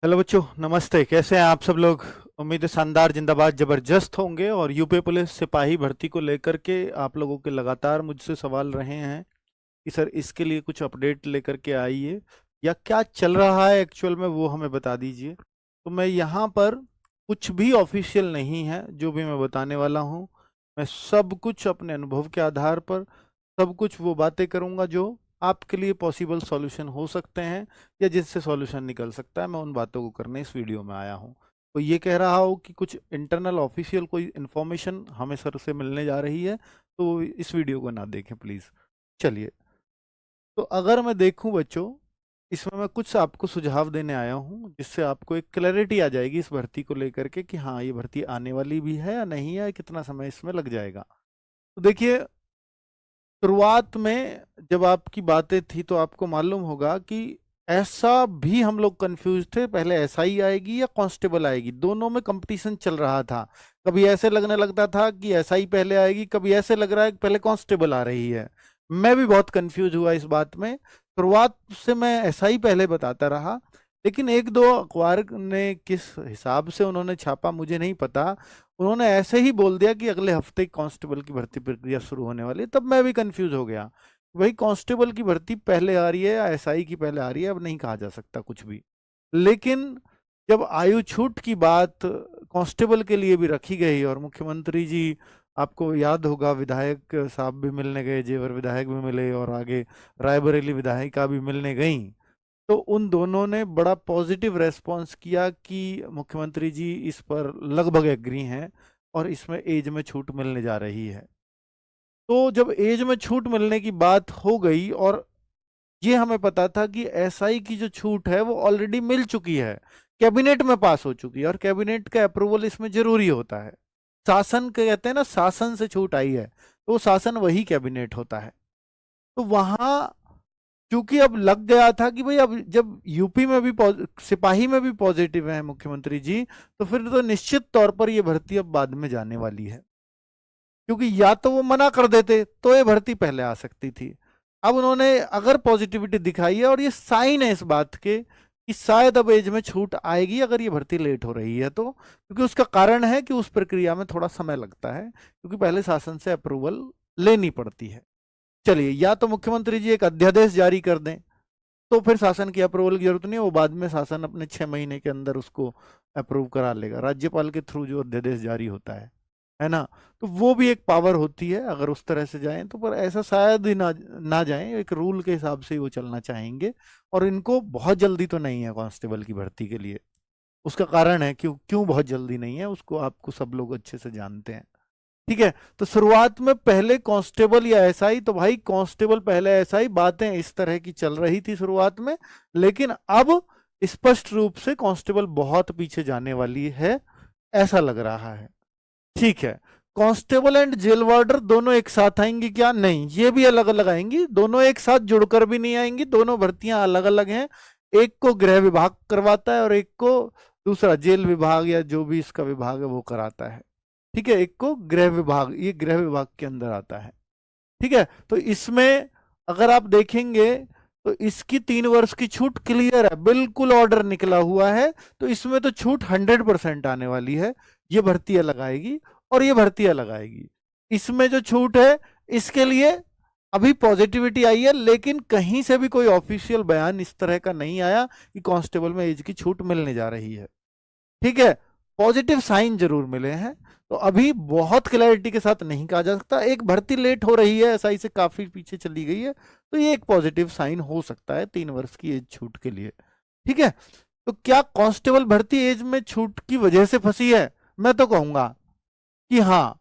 Hello बच्चों, नमस्ते। कैसे हैं आप सब लोग? उम्मीद है शानदार, जिंदाबाद, जबरदस्त होंगे। और यूपी पुलिस सिपाही भर्ती को लेकर के आप लोगों के लगातार मुझसे सवाल रहे हैं कि सर इसके लिए कुछ अपडेट लेकर के आइए, या क्या चल रहा है एक्चुअल में वो हमें बता दीजिए। तो मैं यहाँ पर कुछ भी ऑफिशियल नहीं है जो भी मैं बताने वाला हूँ। मैं सब कुछ अपने अनुभव के आधार पर सब कुछ वो बातें करूंगा जो आपके लिए पॉसिबल सॉल्यूशन हो सकते हैं, या जिससे सॉल्यूशन निकल सकता है। मैं उन बातों को करने इस वीडियो में आया हूँ। तो ये कह रहा हो कि कुछ इंटरनल ऑफिशियल कोई इन्फॉर्मेशन हमें सर से मिलने जा रही है, तो इस वीडियो को ना देखें प्लीज़। चलिए, तो अगर मैं देखूं बच्चों, इसमें मैं कुछ आपको सुझाव देने आया हूं जिससे आपको एक क्लैरिटी आ जाएगी इस भर्ती को लेकर के कि हाँ, ये भर्ती आने वाली भी है या नहीं है, कितना समय इसमें लग जाएगा। तो देखिए, शुरुआत में जब आपकी बातें थी तो आपको मालूम होगा कि ऐसा भी हम लोग कंफ्यूज थे, पहले एसआई आएगी या कांस्टेबल आएगी, दोनों में कंपटीशन चल रहा था। कभी ऐसे लगने लगता था कि एसआई पहले आएगी, कभी ऐसे लग रहा है कि पहले कांस्टेबल आ रही है। मैं भी बहुत कंफ्यूज हुआ इस बात में। शुरुआत से मैं एसआई पहले बताता रहा, लेकिन एक दो अखबार ने किस हिसाब से उन्होंने छापा मुझे नहीं पता, उन्होंने ऐसे ही बोल दिया कि अगले हफ्ते कांस्टेबल की भर्ती प्रक्रिया शुरू होने वाली है। तब मैं भी कंफ्यूज हो गया, भाई कांस्टेबल की भर्ती पहले आ रही है या एसआई की पहले आ रही है, अब नहीं कहा जा सकता कुछ भी। लेकिन जब आयु छूट की बात कांस्टेबल के लिए भी रखी गई और मुख्यमंत्री जी, आपको याद होगा, विधायक साहब भी मिलने गए, जेवर विधायक भी मिले और आगे रायबरेली विधायिका भी मिलने गई, तो उन दोनों ने बड़ा पॉजिटिव रेस्पॉन्स किया कि मुख्यमंत्री जी इस पर लगभग एग्री हैं और इसमें एज में छूट मिलने जा रही है। तो जब एज में छूट मिलने की बात हो गई, और ये हमें पता था कि एसआई की जो छूट है वो ऑलरेडी मिल चुकी है, कैबिनेट में पास हो चुकी है, और कैबिनेट का अप्रूवल इसमें जरूरी होता है। शासन के कहते हैं ना, शासन से छूट आई है, तो वो शासन वही कैबिनेट होता है। तो वहां क्योंकि अब लग गया था कि भाई अब जब यूपी में भी सिपाही में भी पॉजिटिव है मुख्यमंत्री जी, तो फिर तो निश्चित तौर पर ये भर्ती अब बाद में जाने वाली है। क्योंकि या तो वो मना कर देते तो ये भर्ती पहले आ सकती थी। अब उन्होंने अगर पॉजिटिविटी दिखाई है, और ये साइन है इस बात के कि शायद अब एज में छूट आएगी अगर ये भर्ती लेट हो रही है तो, क्योंकि उसका कारण है कि उस प्रक्रिया में थोड़ा समय लगता है, क्योंकि पहले शासन से अप्रूवल लेनी पड़ती है। चलिए, या तो मुख्यमंत्री जी एक अध्यादेश जारी कर दें, तो फिर शासन की अप्रूवल की जरूरत नहीं है, वो बाद में शासन अपने 6 महीने के अंदर उसको अप्रूव करा लेगा, राज्यपाल के थ्रू जो अध्यादेश जारी होता है ना। तो वो भी एक पावर होती है अगर उस तरह से जाएं तो, पर ऐसा शायद ही ना जाएं, एक रूल के हिसाब से ही वो चलना चाहेंगे। और इनको बहुत जल्दी तो नहीं है कांस्टेबल की भर्ती के लिए। उसका कारण है, क्यों क्यों बहुत जल्दी नहीं है उसको आपको सब लोग अच्छे से जानते हैं। ठीक है, तो शुरुआत में पहले कांस्टेबल या एसआई, तो भाई कांस्टेबल पहले एसआई, बातें इस तरह की चल रही थी शुरुआत में। लेकिन अब स्पष्ट रूप से कांस्टेबल बहुत पीछे जाने वाली है, ऐसा लग रहा है। ठीक है, कांस्टेबल एंड जेल वार्डर दोनों एक साथ आएंगी क्या? नहीं, ये भी अलग अलग आएंगी, दोनों एक साथ जुड़कर भी नहीं आएंगी, दोनों भर्तियां अलग अलग हैं। एक को गृह विभाग करवाता है और एक को दूसरा जेल विभाग या जो भी इसका विभाग है वो कराता है। ठीक है, एक को गृह विभाग, ये गृह विभाग के अंदर आता है। ठीक है, तो इसमें अगर आप देखेंगे तो इसकी 3 वर्ष की छूट क्लियर है, बिल्कुल ऑर्डर निकला हुआ है। तो इसमें तो छूट 100% आने वाली है। ये भर्तियां लगाएगी और ये भर्तियां लगाएगी। इसमें जो छूट है इसके लिए अभी पॉजिटिविटी आई है, लेकिन कहीं से भी कोई ऑफिशियल बयान इस तरह का नहीं आया कि कांस्टेबल में एज की छूट मिलने जा रही है। ठीक है, पॉजिटिव साइन जरूर मिले हैं। तो अभी बहुत क्लैरिटी के साथ नहीं कहा जा सकता, एक भर्ती लेट हो रही है, एसआई से काफी पीछे चली गई है, तो ये एक पॉजिटिव साइन हो सकता है 3 वर्ष की एज छूट के लिए। ठीक है, तो क्या कांस्टेबल भर्ती एज में छूट की वजह से फंसी है? मैं तो कहूंगा कि हाँ,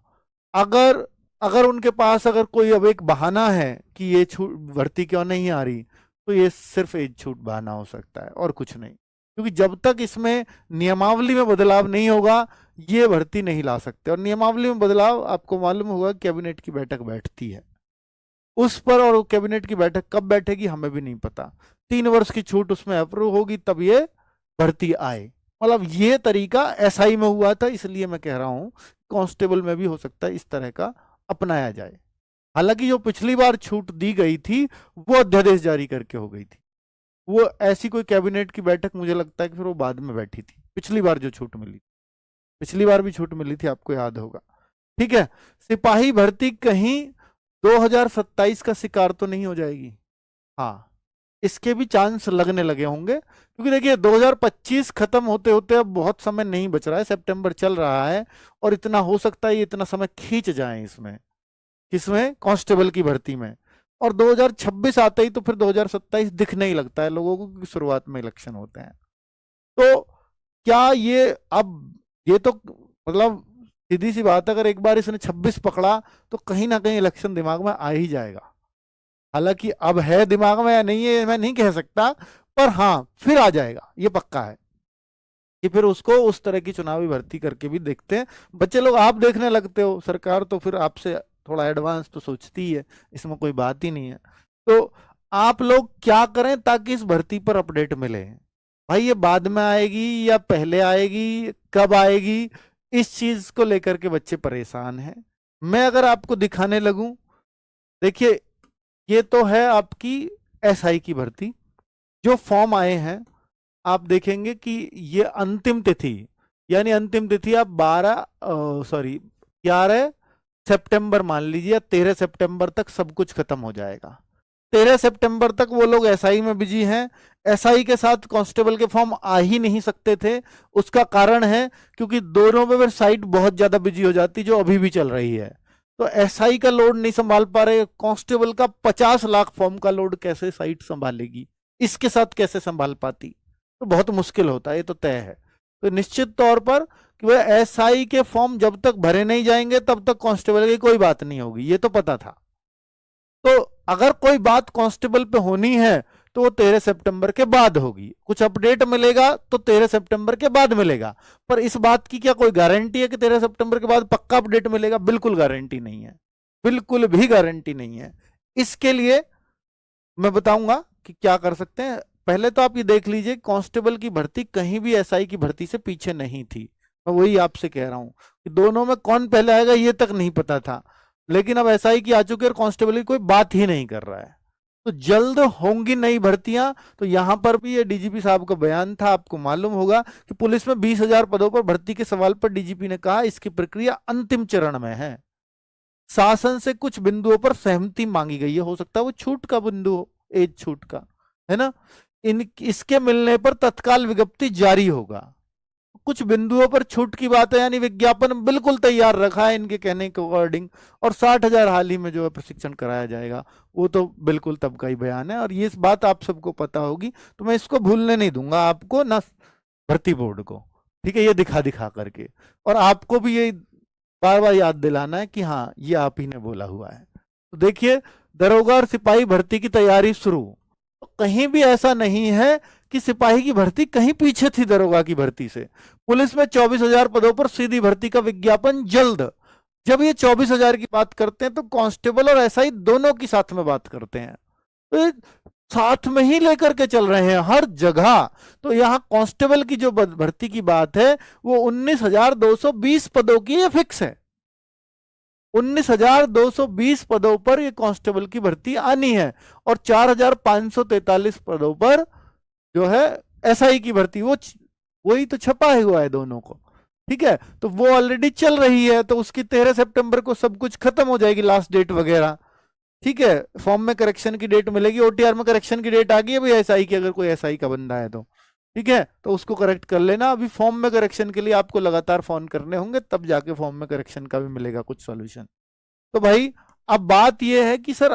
अगर अगर उनके पास अगर कोई अब एक बहाना है कि ये छूट भर्ती क्यों नहीं आ रही, तो ये सिर्फ एज छूट बहाना हो सकता है और कुछ नहीं। क्योंकि जब तक इसमें नियमावली में बदलाव नहीं होगा ये भर्ती नहीं ला सकते। और नियमावली में बदलाव आपको मालूम होगा, कैबिनेट की बैठक बैठती है उस पर, और वो कैबिनेट की बैठक कब बैठेगी हमें भी नहीं पता। 3 वर्ष की छूट उसमें अप्रूव होगी तब ये भर्ती आए। मतलब ये तरीका एसआई में हुआ था, इसलिए मैं कह रहा हूं कांस्टेबल में भी हो सकता है इस तरह का अपनाया जाए। हालांकि जो पिछली बार छूट दी गई थी वो अध्यादेश जारी करके हो गई थी, वो ऐसी कोई कैबिनेट की बैठक मुझे लगता है कि फिर वो बाद में बैठी थी, पिछली बार जो छूट मिली, पिछली बार भी छूट मिली थी, आपको याद होगा। ठीक है, सिपाही भर्ती कहीं 2027 का शिकार तो नहीं हो जाएगी? हाँ, इसके भी चांस लगने लगे होंगे, क्योंकि देखिए 2025 खत्म होते होते अब बहुत समय नहीं बच रहा है, सितंबर चल रहा है, और इतना हो सकता है ये इतना समय खींच जाए इसमें, किसमें, कांस्टेबल की भर्ती में। और 2026 आते ही तो फिर 2027 दिखने ही लगता है लोगों को, कि शुरुआत में इलेक्शन होते हैं। तो क्या ये अब, ये तो मतलब सीधी सी बात है, अगर एक बार इसने 26 पकड़ा तो कहीं ना कहीं इलेक्शन दिमाग में आ ही जाएगा। हालांकि अब है दिमाग में या नहीं है मैं नहीं कह सकता, पर हाँ फिर आ जाएगा, ये पक्का है कि फिर उसको उस तरह की चुनावी भर्ती करके भी देखते हैं। बच्चे लोग आप देखने लगते हो, सरकार तो फिर आपसे थोड़ा एडवांस तो सोचती ही है, इसमें कोई बात ही नहीं है। तो आप लोग क्या करें ताकि इस भर्ती पर अपडेट मिले? भाई ये बाद में आएगी या पहले आएगी, कब आएगी, इस चीज को लेकर के बच्चे परेशान हैं। मैं अगर आपको दिखाने लगूं, देखिए ये तो है आपकी एसआई की भर्ती, जो फॉर्म आए हैं आप देखेंगे कि ये अंतिम तिथि, यानी अंतिम तिथि आप 11 सितंबर मान लीजिए, या 13 सितंबर तक सब कुछ खत्म हो जाएगा। 13 सितंबर तक वो लोग एसआई में बिजी हैं। एसआई के साथ कांस्टेबल के फॉर्म आ ही नहीं सकते थे। उसका कारण है क्योंकि दोनों पे साइट बहुत ज्यादा बिजी हो जाती, जो अभी भी चल रही है। तो एसआई का लोड नहीं संभाल पा रहे, कांस्टेबल का 50 लाख फॉर्म का लोड कैसे साइट संभालेगी, इसके साथ कैसे संभाल पाती? तो बहुत मुश्किल होता है, ये तो तय है। तो निश्चित तौर पर कि वह एसआई के फॉर्म जब तक भरे नहीं जाएंगे तब तक कांस्टेबल की कोई बात नहीं होगी, ये तो पता था। तो अगर कोई बात कांस्टेबल पे होनी है तो वो 13 सितंबर के बाद होगी, कुछ अपडेट मिलेगा तो 13 सितंबर के बाद मिलेगा। पर इस बात की क्या कोई गारंटी है कि 13 सितंबर के बाद पक्का अपडेट मिलेगा? बिल्कुल गारंटी नहीं है, बिल्कुल भी गारंटी नहीं है। इसके लिए मैं बताऊंगा कि क्या कर सकते हैं। पहले तो आप ये देख लीजिए, कांस्टेबल की भर्ती कहीं भी एसआई की भर्ती से पीछे नहीं थी। मैं वही आपसे कह रहा हूं कि दोनों में कौन पहले आएगा ये तक नहीं पता था, लेकिन अब एसआई की आ चुकी है और कांस्टेबल की कोई बात ही नहीं कर रहा है। तो जल्द होंगी नई भर्तियां। तो यहां पर भी ये डीजीपी साहब का बयान था, आपको मालूम होगा कि पुलिस में 20,000 पदों पर भर्ती के सवाल पर डीजीपी ने कहा इसकी प्रक्रिया अंतिम चरण में है, शासन से कुछ बिंदुओं पर सहमति मांगी गई है। हो सकता है वो छूट का बिंदु हो, एज छूट का, है ना। इसके मिलने पर तत्काल विज्ञप्ति जारी होगा। कुछ बिंदुओं पर छूट की बात है, यानी विज्ञापन बिल्कुल तैयार रखा है इनके कहने के अकॉर्डिंग, और 60,000 हाल ही में जो है प्रशिक्षण कराया जाएगा, वो तो बिल्कुल तब का ही बयान है। और ये इस बात आप सबको पता होगी, तो मैं इसको भूलने नहीं दूंगा आपको ना, भर्ती बोर्ड को, ठीक है, ये दिखा दिखा करके। और आपको भी ये बार बार याद दिलाना है कि हाँ ये आप ही ने बोला हुआ है। तो देखिए, दरोगा और सिपाही भर्ती की तैयारी शुरू। तो कहीं भी ऐसा नहीं है कि सिपाही की भर्ती कहीं पीछे थी दरोगा की भर्ती से। पुलिस में 24,000 पदों पर सीधी भर्ती का विज्ञापन जल्द। जब ये 24,000 की बात करते हैं तो कांस्टेबल और एसआई दोनों की साथ में बात करते हैं, तो ये साथ में ही लेकर के चल रहे हैं हर जगह। तो यहाँ कांस्टेबल की जो भर्ती की बात है वो 19,220 पदों की ये फिक्स है। 19,220 पदों पर ये कांस्टेबल की भर्ती आनी है, और 4,543 पदों पर जो है एसआई की भर्ती, वही तो छपा हुआ है दोनों को, ठीक है। तो वो ऑलरेडी चल रही है, तो उसकी 13 सितंबर को सब कुछ खत्म हो जाएगी, लास्ट डेट वगैरह, ठीक है। फॉर्म में करेक्शन की डेट मिलेगी, ओटीआर में करेक्शन की डेट आ गई है भाई एसआई की, अगर कोई एसआई का बंदा है तो ठीक है, तो उसको करेक्ट कर लेना। अभी फॉर्म में करेक्शन के लिए आपको लगातार फोन करने होंगे, तब जाके फॉर्म में करेक्शन का भी मिलेगा कुछ सॉल्यूशन। तो भाई अब बात यह है कि सर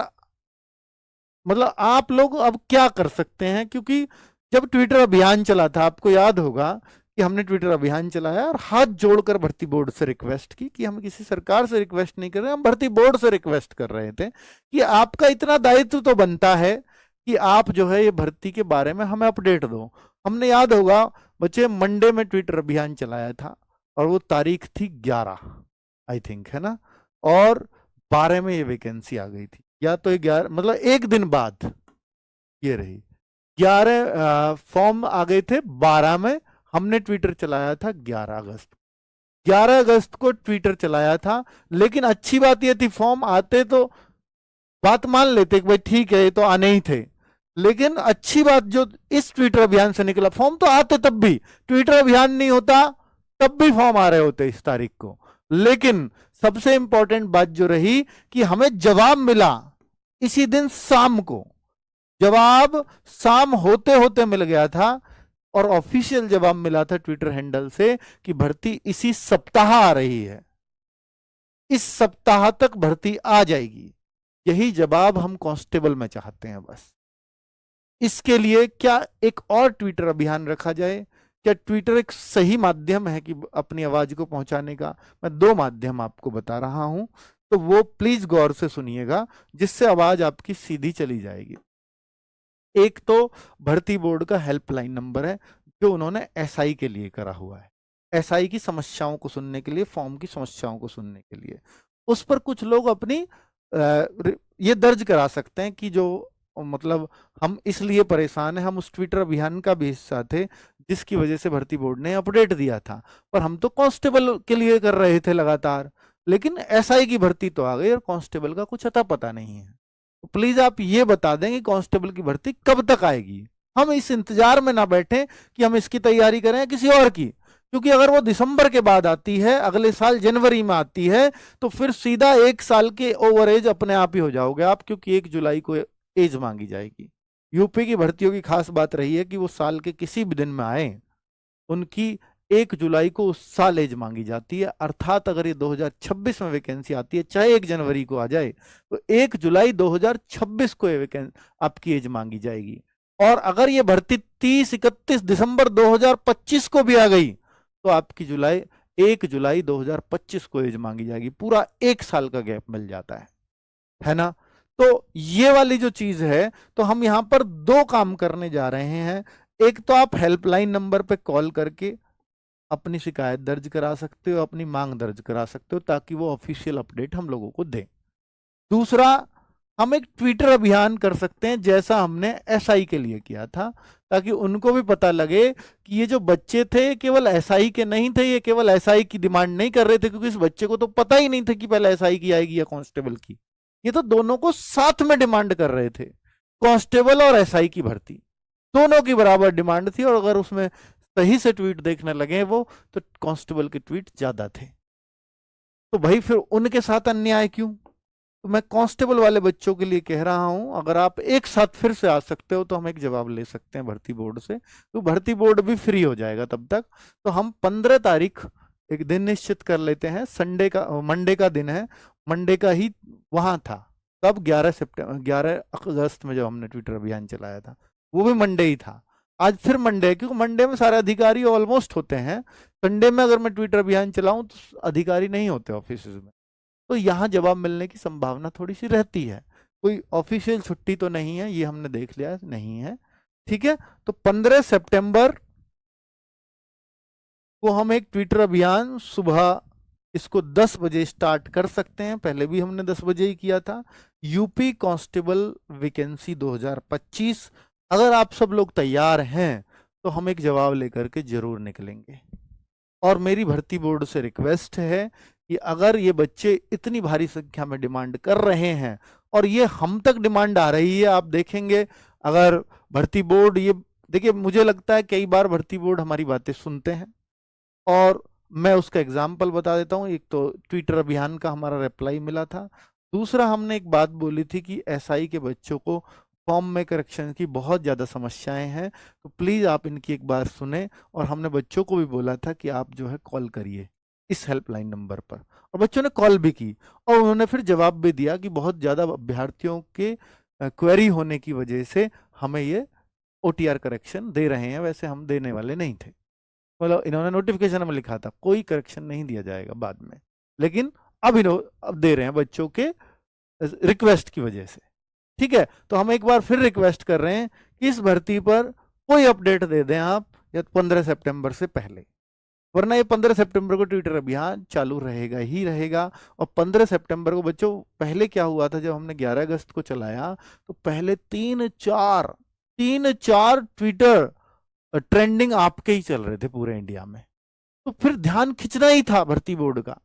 मतलब आप लोग अब क्या कर सकते हैं, क्योंकि जब ट्विटर अभियान चला था, आपको याद होगा कि हमने ट्विटर अभियान चलाया और हाथ जोड़कर भर्ती बोर्ड से रिक्वेस्ट की, कि हम किसी सरकार से रिक्वेस्ट नहीं कर रहे, हम भर्ती बोर्ड से रिक्वेस्ट कर रहे थे कि आपका इतना दायित्व तो बनता है कि आप जो है ये भर्ती के बारे में हमें अपडेट दो। हमने, याद होगा बच्चे, मंडे में ट्विटर अभियान चलाया था, और वो तारीख थी 11 आई थिंक, है ना, और 12 में ये वैकेंसी आ गई थी, या तो 11 मतलब एक दिन बाद ये रही, 11 फॉर्म आ गए थे 12 में। हमने ट्विटर चलाया था 11 अगस्त को ट्विटर चलाया था। लेकिन अच्छी बात यह थी, फॉर्म आते तो बात मान लेते कि भाई ठीक है ये तो आने ही थे, लेकिन अच्छी बात जो इस ट्विटर अभियान से निकला, फॉर्म तो आते तब भी, ट्विटर अभियान नहीं होता तब भी फॉर्म आ रहे होते इस तारीख को, लेकिन सबसे इंपॉर्टेंट बात जो रही कि हमें जवाब मिला इसी दिन शाम को, जवाब शाम होते होते मिल गया था, और ऑफिशियल जवाब मिला था ट्विटर हैंडल से कि भर्ती इसी सप्ताह आ रही है, इस सप्ताह तक भर्ती आ जाएगी। यही जवाब हम कांस्टेबल में चाहते हैं बस। इसके लिए क्या एक और ट्विटर अभियान रखा जाए? क्या ट्विटर एक सही माध्यम है कि अपनी आवाज को पहुंचाने का? मैं दो माध्यम आपको बता रहा हूं, तो वो प्लीज गौर से सुनिएगा, जिससे आवाज आपकी सीधी चली जाएगी। एक तो भर्ती बोर्ड का हेल्पलाइन नंबर है, जो उन्होंने एसआई के लिए करा हुआ है, एसआई की समस्याओं को सुनने के लिए, फॉर्म की समस्याओं को सुनने के लिए। उस पर कुछ लोग अपनी ये दर्ज करा सकते हैं कि जो मतलब हम इसलिए परेशान हैं, हम उस ट्विटर अभियान का भी हिस्सा थे जिसकी वजह से भर्ती बोर्ड ने अपडेट दिया था, पर हम तो कांस्टेबल के लिए कर रहे थे लगातार, लेकिन एसआई की भर्ती तो आ गई और कांस्टेबल का कुछ अता पता नहीं है। तो प्लीज आप ये बता दें कि कांस्टेबल की भर्ती कब तक आएगी। हम इस इंतजार में ना बैठे कि हम इसकी तैयारी करें किसी और की, क्योंकि अगर वो दिसंबर के बाद आती है, अगले साल जनवरी में आती है, तो फिर सीधा 1 साल के ओवर एज अपने आप ही हो जाओगे आप, क्योंकि 1 जुलाई को एज मांगी जाएगी। यूपी की भर्तियों की खास बात रही है कि वो साल के किसी भी दिन में आए, उनकी 1 जुलाई को उस साल एज मांगी जाती है। अर्थात अगर ये 2026 में वैकेंसी आती है, चाहे 1 जनवरी को आ जाए, तो 1 जुलाई 2026 को आपकी एज मांगी जाएगी। और अगर ये भर्ती 30-31 दिसंबर 2025 को भी आ गई, तो आपकी 1 जुलाई 2025 को एज मांगी जाएगी। पूरा 1 साल का गैप मिल जाता है ना? तो ये वाली जो चीज है, तो हम यहां पर दो काम करने जा रहे हैं। एक तो आप हेल्पलाइन नंबर पे कॉल करके अपनी शिकायत दर्ज करा सकते हो, अपनी मांग दर्ज करा सकते हो, ताकि वो ऑफिशियल अपडेट हम लोगों को दे। दूसरा, हम एक ट्विटर अभियान कर सकते हैं जैसा हमने एसआई के लिए किया था, ताकि उनको भी पता लगे कि ये जो बच्चे थे केवल एसआई के नहीं थे, ये केवल एसआई की डिमांड नहीं कर रहे थे, क्योंकि इस बच्चे को तो पता ही नहीं था कि पहले एसआई की आएगी या कांस्टेबल की। ये तो दोनों को साथ में डिमांड कर रहे थे, कांस्टेबल और एसआई की भर्ती दोनों की बराबर डिमांड थी। और अगर उसमें सही से ट्वीट देखने लगे वो, तो कांस्टेबल के ट्वीट ज्यादा थे। तो भाई फिर उनके साथ अन्याय क्यों? तो मैं कांस्टेबल वाले बच्चों के लिए कह रहा हूं, अगर आप एक साथ फिर से आ सकते हो तो हम एक जवाब ले सकते हैं भर्ती बोर्ड से, तो भर्ती बोर्ड भी फ्री हो जाएगा तब तक। तो हम 15 तारीख एक दिन निश्चित कर लेते हैं, संडे का, मंडे का दिन है, मंडे का ही वहां था। कब? 11 अगस्त में जब हमने ट्विटर अभियान चलाया था, वो भी मंडे ही था। आज फिर मंडे है, क्योंकि मंडे में सारे अधिकारी ऑलमोस्ट होते हैं। संडे में अगर मैं ट्विटर अभियान चलाऊं तो अधिकारी नहीं होते ऑफिस में, तो यहां जवाब मिलने की संभावना थोड़ी सी रहती है। कोई ऑफिशियल छुट्टी तो नहीं है, ये हमने देख लिया नहीं है, ठीक है। तो 15 सितंबर को हम एक ट्विटर अभियान सुबह इसको 10 बजे स्टार्ट कर सकते हैं, पहले भी हमने 10 बजे ही किया था। UP constable vacancy 2025। अगर आप सब लोग तैयार हैं तो हम एक जवाब लेकर के जरूर निकलेंगे। और मेरी भर्ती बोर्ड से रिक्वेस्ट है कि अगर ये बच्चे इतनी भारी संख्या में डिमांड कर रहे हैं, और ये हम तक डिमांड आ रही है, आप देखेंगे अगर भर्ती बोर्ड ये, देखिए मुझे लगता है कई बार भर्ती बोर्ड हमारी बातें सुनते हैं, और मैं उसका एग्जाम्पल बता देता हूँ। एक तो ट्विटर अभियान का हमारा रिप्लाई मिला था, दूसरा हमने एक बात बोली थी कि एसआई के बच्चों को फॉर्म में करेक्शन की बहुत ज़्यादा समस्याएं हैं, तो प्लीज़ आप इनकी एक बार सुने। और हमने बच्चों को भी बोला था कि आप जो है कॉल करिए इस हेल्पलाइन नंबर पर, और बच्चों ने कॉल भी की, और उन्होंने फिर जवाब भी दिया कि बहुत ज़्यादा अभ्यर्थियों के क्वेरी होने की वजह से हमें ये ओटीआर करेक्शन दे रहे हैं, वैसे हम देने वाले नहीं थे। मतलब इन्होंने नोटिफिकेशन में लिखा था कोई करेक्शन नहीं दिया जाएगा बाद में, लेकिन अब दे रहे हैं बच्चों के रिक्वेस्ट की वजह से, ठीक है। तो हम एक बार फिर रिक्वेस्ट कर रहे हैं कि इस भर्ती पर कोई अपडेट दे दें आप, या 15 सितंबर से पहले, वरना ये 15 सितंबर को ट्विटर अभियान चालू रहेगा ही रहेगा। और 15 सितंबर को बच्चों, पहले क्या हुआ था जब हमने 11 अगस्त को चलाया, तो पहले 3-4 ट्विटर ट्रेंडिंग आपके ही चल रहे थे पूरे इंडिया में, तो फिर ध्यान खींचना ही था भर्ती बोर्ड का,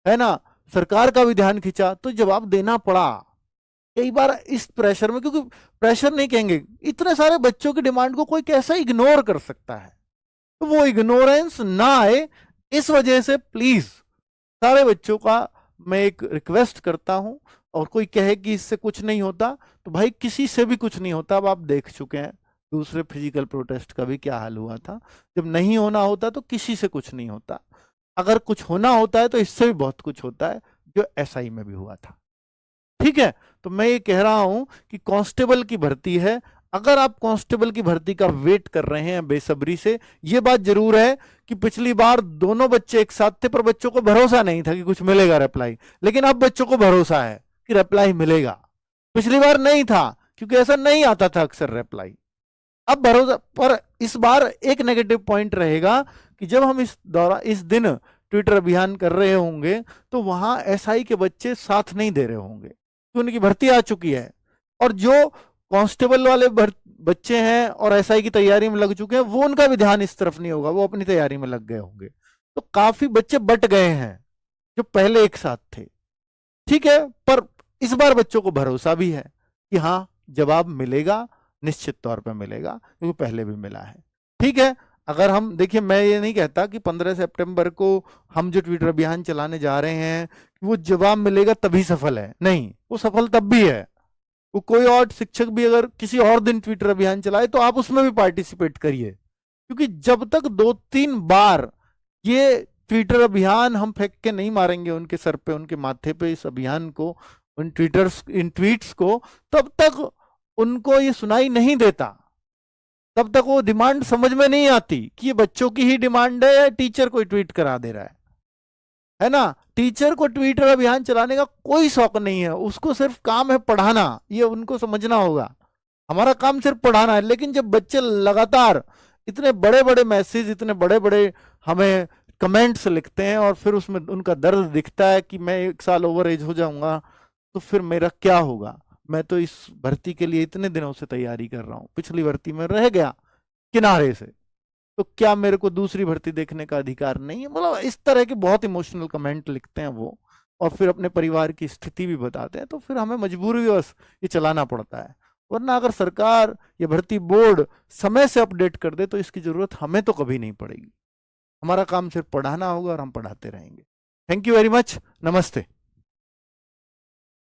है ना, सरकार का भी ध्यान खींचा, तो जवाब देना पड़ा कई बार इस प्रेशर में, क्योंकि प्रेशर नहीं कहेंगे, इतने सारे बच्चों की डिमांड को कोई कैसे इग्नोर कर सकता है, तो वो इग्नोरेंस ना आए, इस वजह से प्लीज सारे बच्चों का मैं एक रिक्वेस्ट करता हूं। और कोई कहे कि इससे कुछ नहीं होता, तो भाई किसी से भी कुछ नहीं होता। अब आप देख चुके हैं दूसरे फिजिकल प्रोटेस्ट का भी क्या हाल हुआ था। जब नहीं होना होता तो किसी से कुछ नहीं होता, अगर कुछ होना होता है तो इससे भी बहुत कुछ होता है, जो एसआई में भी हुआ था। ठीक है, तो मैं ये कह रहा हूं कि कांस्टेबल की भर्ती है, अगर आप कांस्टेबल की भर्ती का वेट कर रहे हैं बेसब्री से, ये बात जरूर है कि पिछली बार दोनों बच्चे एक साथ थे पर बच्चों को भरोसा नहीं था कि कुछ मिलेगा रिप्लाई, लेकिन अब बच्चों को भरोसा है कि रिप्लाई मिलेगा। पिछली बार नहीं था क्योंकि ऐसा नहीं आता था अक्सर रिप्लाई, अब भरोसा। पर इस बार एक नेगेटिव पॉइंट रहेगा कि जब हम इस दिन ट्विटर अभियान कर रहे होंगे तो वहां एसआई के बच्चे साथ नहीं दे रहे होंगे, तो उनकी भर्ती आ चुकी है, और जो कांस्टेबल वाले बच्चे हैं और एसआई की तैयारी में लग चुके हैं, वो उनका भी ध्यान इस तरफ नहीं होगा, वो अपनी तैयारी में लग गए होंगे। तो काफी बच्चे बट गए हैं जो पहले एक साथ थे। ठीक है, पर इस बार बच्चों को भरोसा भी है कि हाँ जवाब मिलेगा, निश्चित तौर पर मिलेगा, क्योंकि पहले भी मिला है। ठीक है, अगर हम देखिए, मैं ये नहीं कहता कि 15 सितंबर को हम जो ट्विटर अभियान चलाने जा रहे हैं वो जवाब मिलेगा तभी सफल है, नहीं, वो सफल तब भी है। वो कोई और शिक्षक भी अगर किसी और दिन ट्विटर अभियान चलाए तो आप उसमें भी पार्टिसिपेट करिए, क्योंकि जब तक 2-3 बार ये ट्विटर अभियान हम फेंक के नहीं मारेंगे उनके सर पे, उनके माथे पे इस अभियान को, इन ट्वीट्स को, तब तक उनको ये सुनाई नहीं देता, तब तक वो डिमांड समझ में नहीं आती कि ये बच्चों की ही डिमांड है या टीचर कोई ट्वीट करा दे रहा है ना। टीचर को ट्विटर अभियान चलाने का कोई शौक नहीं है, उसको सिर्फ काम है पढ़ाना, ये उनको समझना होगा। हमारा काम सिर्फ पढ़ाना है, लेकिन जब बच्चे लगातार इतने बड़े बड़े मैसेज, इतने बड़े बड़े हमें कमेंट्स लिखते हैं और फिर उसमें उनका दर्द दिखता है कि मैं 1 साल ओवर एज हो जाऊंगा तो फिर मेरा क्या होगा, मैं तो इस भर्ती के लिए इतने दिनों से तैयारी कर रहा हूं, पिछली भर्ती में रह गया किनारे से, तो क्या मेरे को दूसरी भर्ती देखने का अधिकार नहीं है। मतलब इस तरह के बहुत इमोशनल कमेंट लिखते हैं वो, और फिर अपने परिवार की स्थिति भी बताते हैं, तो फिर हमें मजबूरीवश ये चलाना पड़ता है। वरना अगर सरकार या भर्ती बोर्ड समय से अपडेट कर दे तो इसकी जरूरत हमें तो कभी नहीं पड़ेगी। हमारा काम सिर्फ पढ़ाना होगा और हम पढ़ाते रहेंगे। थैंक यू वेरी मच, नमस्ते।